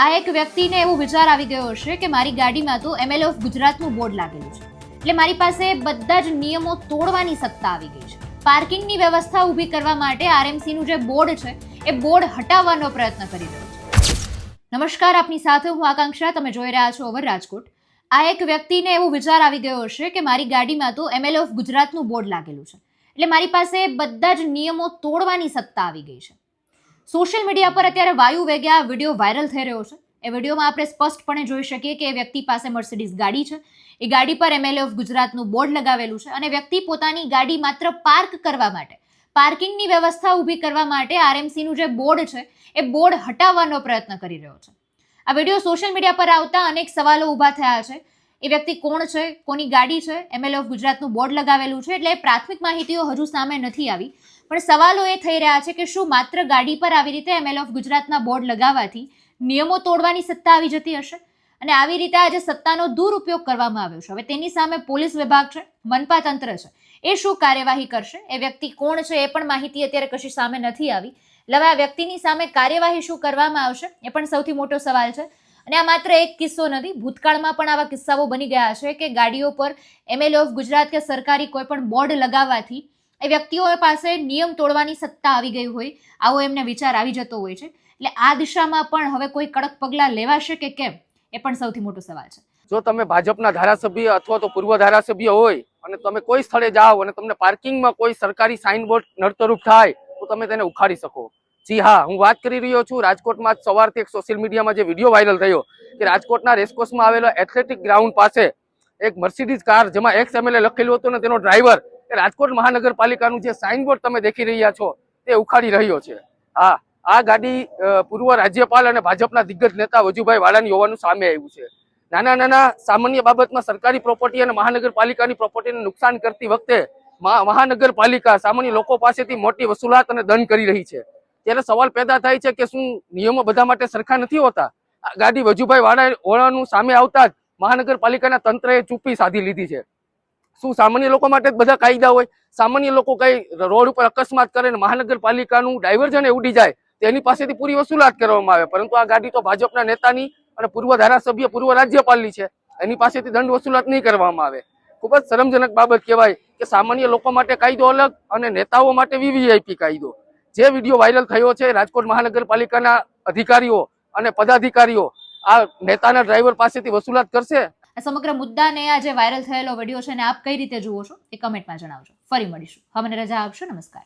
આ એક વ્યક્તિને એવો વિચાર આવી ગયો હશે કે મારી ગાડીમાં તો એમએલએ ઓફ ગુજરાતનું બોર્ડ લાગેલું છે, એટલે મારી પાસે બધા જ નિયમો તોડવાની સત્તા આવી ગઈ છે. પાર્કિંગની વ્યવસ્થા ઊભી કરવા માટે આરએમસીનું જે બોર્ડ છે એ બોર્ડ હટાવવાનો પ્રયત્ન કરી રહ્યો છે. નમસ્કાર, આપની સાથે હું આકાંક્ષા. તમે જોઈ રહ્યા છો ઓવર રાજકોટ. આ એક વ્યક્તિને એવો વિચાર આવી ગયો હશે કે મારી ગાડીમાં તો એમએલએ ઓફ ગુજરાતનું બોર્ડ લાગેલું છે, એટલે મારી પાસે બધા જ નિયમો તોડવાની સત્તા આવી ગઈ છે. સોશિયલ મીડિયા પર અત્યારે વાયુ વેગે આ વિડીયો વાયરલ થઈ રહ્યો છે. એ વિડીયોમાં આપણે સ્પષ્ટપણે જોઈ શકીએ કે એ વ્યક્તિ પાસે મર્સિડીઝ ગાડી છે. એ ગાડી પર એમએલએ ઓફ ગુજરાતનું બોર્ડ લગાવેલું છે અને વ્યક્તિ પોતાની ગાડી માત્ર પાર્ક કરવા માટે, પાર્કિંગની વ્યવસ્થા ઊભી કરવા માટે આરએમસીનું જે બોર્ડ છે એ બોર્ડ હટાવવાનો પ્રયત્ન કરી રહ્યો છે. આ વિડીયો સોશિયલ મીડિયા પર આવતા અનેક સવાલો ઊભા થયા છે. એ વ્યક્તિ કોણ છે, કોની ગાડી છે, એમએલએ ઓફ ગુજરાતનું બોર્ડ લગાવેલું છે, એટલે પ્રાથમિક માહિતીઓ હજુ સામે નથી આવી. પણ સવાલો એ થઈ રહ્યા છે કે શું માત્ર ગાડી પર આવી રીતે એમએલએ ઓફ ગુજરાતના બોર્ડ લગાવવાથી નિયમો તોડવાની સત્તા આવી જતી હશે? અને આવી રીતે આજે સત્તાનો દુરુપયોગ કરવામાં આવ્યો છે. હવે તેની સામે પોલીસ વિભાગ છે, મનપા તંત્ર છે, એ શું કાર્યવાહી કરશે? એ વ્યક્તિ કોણ છે એ પણ માહિતી અત્યારે કશી સામે નથી આવી. એટલે હવે આ વ્યક્તિની સામે કાર્યવાહી શું કરવામાં આવશે એ પણ સૌથી મોટો સવાલ છે. અને આ માત્ર એક કિસ્સો નથી, ભૂતકાળમાં પણ આવા કિસ્સાઓ બની ગયા છે કે ગાડીઓ પર એમએલએ ઓફ ગુજરાત કે સરકારી કોઈ પણ બોર્ડ લગાવવાથી એ વ્યક્તિઓ પાસે નિયમ તોડવાની સત્તા આવી ગઈ હોય, આવો એમને વિચાર આવી જતો હોય છે. એટલે આ દિશામાં પણ હવે કોઈ કડક પગલાં લેવાશે કે કેમ, એ પણ સૌથી મોટો સવાલ છે. જો તમે ભાજપના ધારાસભ્ય અથવા તો પૂર્વ ધારાસભ્ય હોય અને તમે કોઈ સ્થળે જાઓ અને તમને પાર્કિંગમાં કોઈ સરકારી સાઇનબોર્ડ નડતરૂપ થાય તો તમે તેને ઉખાડી શકો. જી હા, હું વાત કરી રહ્યો છું રાજકોટમાં સવારથી એક સોશિયલ મીડિયામાં જે વિડીયો વાયરલ થયો કે રાજકોટના રેસકોર્સમાં આવેલા એથ્લેટિક ગ્રાઉન્ડ પાસે એક મર્સિડીઝ કાર જેમાં એક્સ એમએલએ લખેલું હતું ને તેનો ડ્રાઈવર એ રાજકોટ મહાનગરપાલિકાનું જે સાઇનબોર્ડ તમે દેખી રહ્યા છો તે ઉખાડી રહ્યો છે. હા, આ ગાડી પૂર્વ રાજ્યપાલ અને ભાજપના દિગ્ગજ નેતા વજુભાઈ વાળાની હોવાનું સામે આવ્યું છે. નાના નાના સામાન્ય બાબતમાં સરકારી પ્રોપર્ટી અને મહાનગરપાલિકાની પ્રોપર્ટીને નુકસાન કરતી વખતે મહાનગરપાલિકા સામાન્ય લોકો પાસેથી મોટી વસૂલાત અને દંડ કરી રહી છે. ત્યારે સવાલ પેદા થાય છે કે શું નિયમો બધા માટે સરખા નથી હોતા? ગાડી વજુભાઈ વાળાનું સામે આવતા જ મહાનગરપાલિકાના તંત્રએ ચૂપ્પી સાધી લીધી છે. શું સામાન્ય લોકો માટે જ બધા કાયદા હોય? સામાન્ય લોકો કઈ રોડ ઉપર અકસ્માત કરે ને મહાનગરપાલિકાનું ડાયવર્ઝન ઉડી જાય તેની પાસેથી પૂરી વસૂલાત કરવામાં આવે, પરંતુ આ ગાડી તો ભાજપના નેતાની અને પૂર્વ ધારાસભ્ય, પૂર્વ રાજ્યપાલની છે, એની પાસેથી દંડ વસૂલાત નહીં કરવામાં આવે. ખૂબ જ શરમજનક બાબત કહેવાય કે સામાન્ય લોકો માટે કાયદો અલગ અને નેતાઓ માટે વીવીઆઈપી કાયદો. જે વિડીયો વાયરલ થયો છે, રાજકોટ મહાનગરપાલિકાના અધિકારીઓ અને પદાધિકારીઓ આ નેતાના ડ્રાઈવર પાસેથી વસૂલાત કરશે? આ સમગ્ર મુદ્દાને આ જે વાયરલ થયેલો વિડીયો છે ને આપ કઈ રીતે જુઓ છો એ કમેન્ટમાં જણાવજો. ફરી મળીશું. હવે મને રજા આપશો. નમસ્કાર.